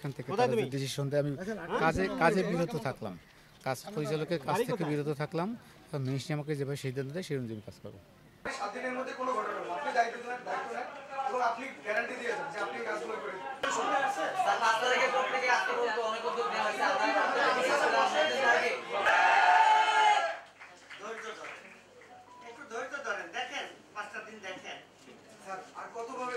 সেখান থেকে ডিসিশন দেয়। আমি কাজে বিরত থাকলাম, কাজ পরিচালকের কাজ থেকে বিরত থাকলাম। মিনিস্ট্রি আমাকে যেভাবে সিদ্ধান্ত দেয় সেই অনুযায়ী কাজ করবো। 7 দিনের মধ্যে কোনো ঘটনা না, আপনি দায়িত্ব নেন এবং আপনি গ্যারান্টি দিয়েছেন যে আপনি কাজগুলো করে দিবেন। স্যার 5 তারিখের পর থেকে আজকে পর্যন্ত অনেক উদ্যোগ নেওয়া হয়েছে। একটু ধৈর্য ধরেন, দেখেন 5টা দিন দেখেন স্যার। আর কতভাবে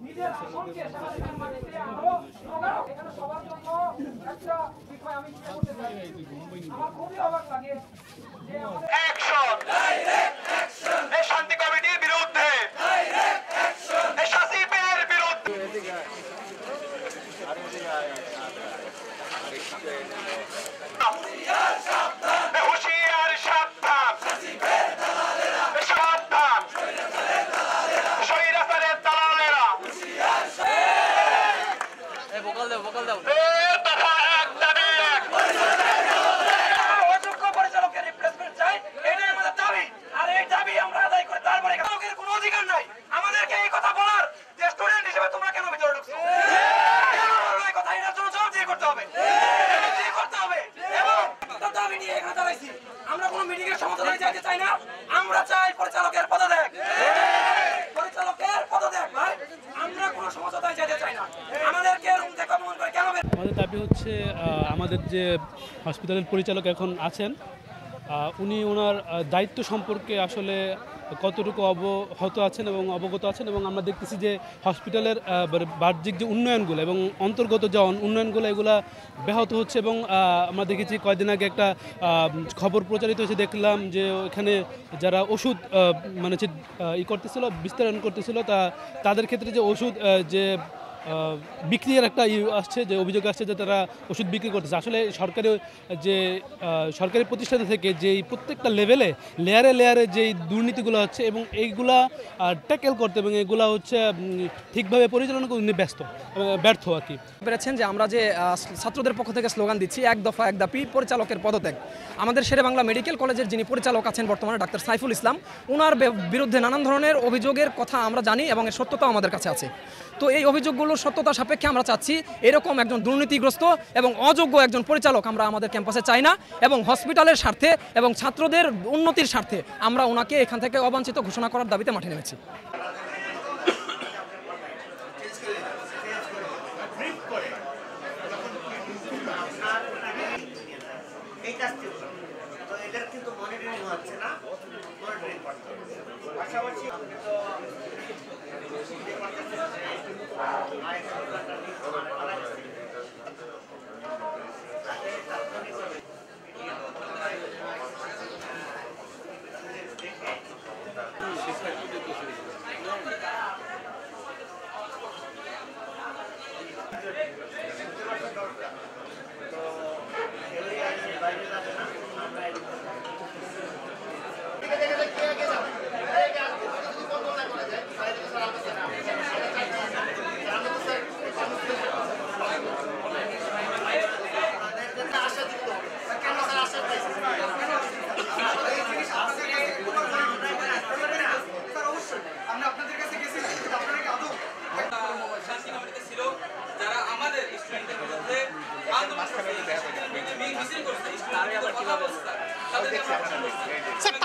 নিজের আসনকে সেনাবাহিনীর মাটিতে আরো এখানে সবার জন্য একটা বিষয় আমি করতে চাই। আমার খুবই অবাক লাগে যে অ্যাকশন, ডাইরেক্ট অ্যাকশন এই শান্তি কমিটির বিরুদ্ধে, ডাইরেক্ট অ্যাকশন এই শাসিবের বিরুদ্ধে। হুঁশিয়ার সাবধান, হুঁশিয়ার সাবধান, শাসিবের দালালেরা সাবধান, স্বৈরাচারের দালালেরা হুঁশিয়ার সাবধান। এই ভোকাল দাও, ভোকাল দাও। দফা এক, দাবি এক। অযোগ্য পরিচালকের রিপ্লেসমেন্ট চাই, এটাই আমাদের দাবি। আর এই দাবি আমরা আদায় করে তারপরে কাউকের কোনো অধিকার নাই আমাদেরকে এই কথা বলার যে স্টুডেন্ট হিসেবে তোমরা কেন ভিতরে ঢুকছো। এই কথা এটার জন্য জবাব দিয়ে করতে হবে, করতে হবে। এবং দাবি নিয়ে এখানে দাঁড়াইছি। আমরা কোনো মিটিং এর সমাধানে যাইতে চাই না, আমরা চাই পরিচালকের পদত্যাগ, পরিচালকের পদত্যাগ। ভাই আমরা কোনো সমঝোতায় যেতে চাই না, আমাদেরকে রুম থেকে মন করে কেন। আমাদের দাবি হচ্ছে আমাদের যে হসপিটালের পরিচালক এখন আছেন উনি ওনার দায়িত্ব সম্পর্কে আসলে কতটুকু অবগত আছেন এবং আমরা দেখতেছি যে হসপিটালের বাহ্যিক যে উন্নয়নগুলো এবং অন্তর্গত যে উন্নয়নগুলো এগুলা ব্যাহত হচ্ছে। এবং আমরা দেখেছি কয়েকদিন আগে একটা খবর প্রচারিত হয়েছে, দেখলাম যে এখানে যারা ওষুধ মানে করতেছিল, বিস্তারণ করতেছিল, তাদের ক্ষেত্রে যে ওষুধ যে বিক্রির একটা আসছে, যে অভিযোগ আসছে যে তারা ওষুধ বিক্রি করতেছে। আসলে সরকারি প্রতিষ্ঠান থেকে যেই প্রত্যেকটা লেয়ারে যেই দুর্নীতিগুলো হচ্ছে এবং এইগুলা ট্যাকেল করতে এবং এগুলা হচ্ছে ঠিকভাবে পরিচালনা করতে ব্যর্থ আর কি। পেরেছেন যে আমরা যে ছাত্রদের পক্ষ থেকে স্লোগান দিচ্ছি এক দফা এক দাবি পরিচালকের পদত্যাগ। আমাদের শেরেবাংলা মেডিকেল কলেজের যিনি পরিচালক আছেন বর্তমানে ডাক্তার সাইফুল ইসলাম, ওনার বিরুদ্ধে নানান ধরনের অভিযোগের কথা আমরা জানি এবং এর সত্যতাও আমাদের কাছে আছে। তো এই অভিযোগগুলোর সত্যতা সাপেক্ষে আমরা চাচ্ছি এরকম একজন দুর্নীতিগ্রস্ত এবং অযোগ্য একজন পরিচালক আমরা আমাদের ক্যাম্পাসে চাই না, এবং হসপিটালের স্বার্থে এবং ছাত্রদের উন্নতির স্বার্থে আমরা ওনাকে এখান থেকে অবাঞ্ছিত ঘোষণা করার দাবিতে মাঠে নেমেছি।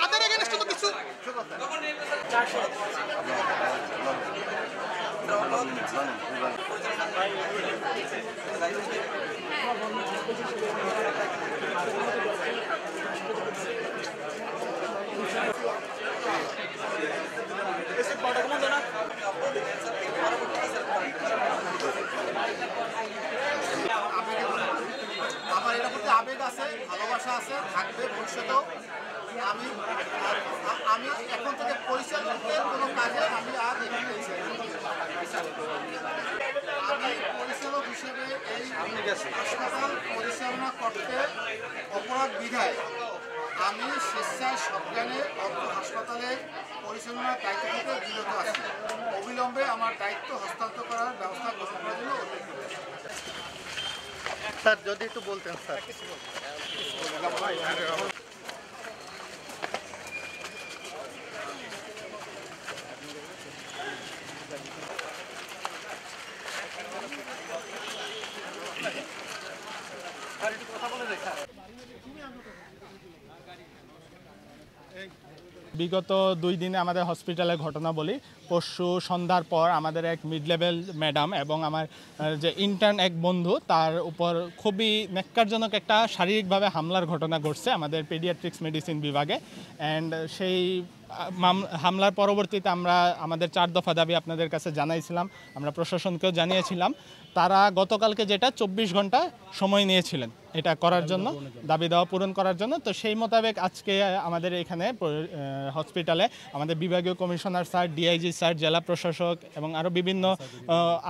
তাদের এগেইনস্টে তো কিছু আমার এটা প্রতি আবেগ আছে, ভালোবাসা আছে, থাকবে ভবিষ্যতেও। আমি আমি এখন থেকে পরিচালকের কোনো কাজে আমি আর আমি পরিচালক হিসেবে এই হাসপাতাল পরিচালনা করতে অপরাধ বিধায় আমি স্বেচ্ছায় সজ্ঞানে অর্থ হাসপাতালের পরিচালনার দায়িত্ব থেকে বিরত আছি। অবিলম্বে আমার দায়িত্ব হস্তান্তর করার ব্যবস্থা গ্রহণ করার জন্য অনুরোধ করছি। স্যার যদি একটু বলতেন স্যার। বিগত 2 দিনে আমাদের হসপিটালের ঘটনা বলি। পরশু সন্ধ্যার পর আমাদের এক মিড লেভেল ম্যাডাম এবং আমার যে ইন্টার্ন এক বন্ধু, তার উপর খুবই ন্যাক্কারজনক একটা শারীরিকভাবে হামলার ঘটনা ঘটছে আমাদের পেডিয়াট্রিক্স মেডিসিন বিভাগে। অ্যান্ড সেই হামলার পরবর্তীতে আমরা আমাদের 4 দফা দাবি আপনাদের কাছে জানাইছিলাম, আমরা প্রশাসনকেও জানিয়েছিলাম। তারা গতকালকে যেটা 24 ঘন্টা সময় নিয়েছিলেন এটা করার জন্য, দাবি দেওয়া পূরণ করার জন্য। তো সেই মোতাবেক আজকে আমাদের এখানে হসপিটালে আমাদের বিভাগীয় কমিশনার স্যার, ডিআইজি স্যার, জেলা প্রশাসক এবং আরও বিভিন্ন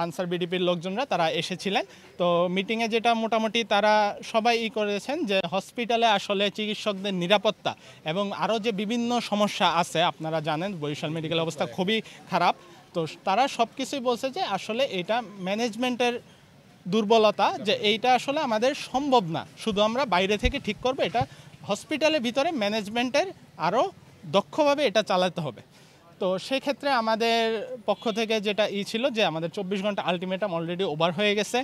আনসার বিডিপির লোকজনরা তারা এসেছিলেন। তো মিটিংয়ে যেটা মোটামুটি তারা সবাই করেছেন যে হসপিটালে আসলে চিকিৎসকদের নিরাপত্তা এবং আরও যে বিভিন্ন সমস্যা আছে, আপনারা জানেন বরিশাল মেডিকেল অবস্থা খুবই খারাপ। তো তারা সব কিছুই বলছে যে আসলে এটা ম্যানেজমেন্টের দুর্বলতা, যে এইটা আসলে আমাদের সম্ভব না, শুধু আমরা বাইরে থেকে ঠিক করবো, এটা হসপিটালের ভিতরে ম্যানেজমেন্টের আরও দক্ষভাবে এটা চালাতে হবে। তো সেক্ষেত্রে আমাদের পক্ষ থেকে যেটা ছিল যে আমাদের 24 ঘন্টা আলটিমেটাম অলরেডি ওভার হয়ে গেছে।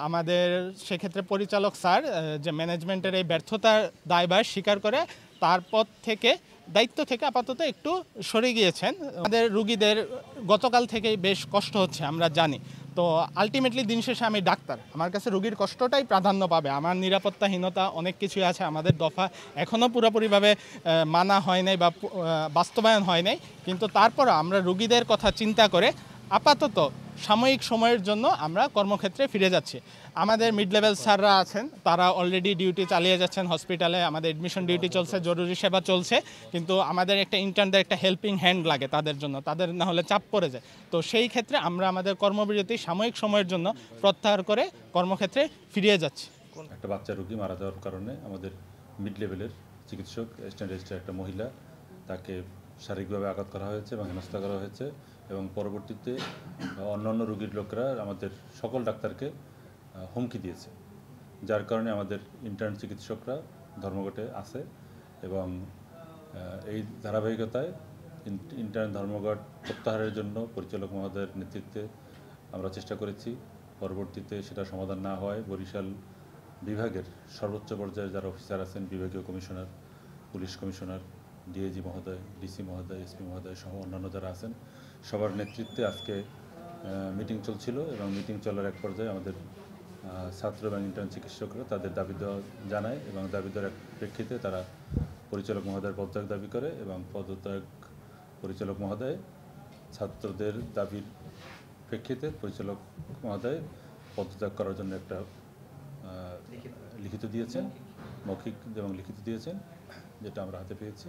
আমাদের সেক্ষেত্রে পরিচালক স্যার যে ম্যানেজমেন্টের এই ব্যর্থতার দায়ভার স্বীকার করে তার পদ থেকে দায়িত্ব থেকে আপাতত একটু সরে গিয়েছেন। আমাদের রুগীদের গতকাল থেকেই বেশ কষ্ট হচ্ছে, আমরা জানি। তো আলটিমেটলি দিন শেষে আমি ডাক্তার, আমার কাছে রুগীর কষ্টটাই প্রাধান্য পাবে। আমার নিরাপত্তাহীনতা অনেক কিছুই আছে, আমাদের দফা এখনও পুরোপুরিভাবে মানা হয় নাই বা বাস্তবায়ন হয় নাই, কিন্তু তারপর আমরা রুগীদের কথা চিন্তা করে আপাতত সাময়িক সময়ের জন্য আমরা কর্মক্ষেত্রে ফিরে যাচ্ছি। আমাদের মিড লেভেল স্যাররা আছেন, তারা অলরেডি ডিউটি চালিয়ে যাচ্ছেন হসপিটালে। আমাদের এডমিশন ডিউটি চলছে, জরুরি সেবা চলছে, কিন্তু আমাদের একটা ইন্টার্নদের একটা হেল্পিং হ্যান্ড লাগে তাদের জন্য, তাদের না হলে চাপ পড়ে যায়। তো সেই ক্ষেত্রে আমরা আমাদের কর্মবিরতি সাময়িক সময়ের জন্য প্রত্যাহার করে কর্মক্ষেত্রে ফিরিয়ে যাচ্ছি। একটা বাচ্চা রোগী মারা যাওয়ার কারণে আমাদের মিড লেভেলের চিকিৎসক স্ট্যান্ডার্ডের একটা মহিলা, তাকে শারীরিকভাবে আঘাত করা হয়েছে এবং হেনস্থা করা হয়েছে, এবং পরবর্তীতে অন্যান্য রোগীর লোকেরা আমাদের সকল ডাক্তারকে হুমকি দিয়েছে, যার কারণে আমাদের ইন্টার্ন চিকিৎসকরা ধর্মঘটে আছে। এবং এই ধারাবাহিকতায় ইন্টার্ন ধর্মঘট প্রত্যাহারের জন্য পরিচালক মহোদয়ের নেতৃত্বে আমরা চেষ্টা করেছি। পরবর্তীতে সেটা সমাধান না হয় বরিশাল বিভাগের সর্বোচ্চ পর্যায়ে যারা অফিসার আছেন, বিভাগীয় কমিশনার, পুলিশ কমিশনার, ডিআইজি মহোদয়, ডিসি মহোদয়, এসপি মহোদয় সহ অন্যান্য যারা আছেন, সবার নেতৃত্বে আজকে মিটিং চলছিল। এবং মিটিং চলার এক পর্যায়ে আমাদের ছাত্র এবং ইন্টার্ন চিকিৎসকরা তাদের দাবি দেওয়া জানায়, এবং দাবি দেওয়ার প্রেক্ষিতে তারা পরিচালক মহোদয়ের পদত্যাগ দাবি করে, এবং পদত্যাগ পরিচালক মহোদয় ছাত্রদের দাবির প্রেক্ষিতে পরিচালক মহোদয় পদত্যাগ করার জন্য একটা লিখিত দিয়েছেন, মৌখিক এবং লিখিত দিয়েছেন, যেটা আমরা হাতে পেয়েছি।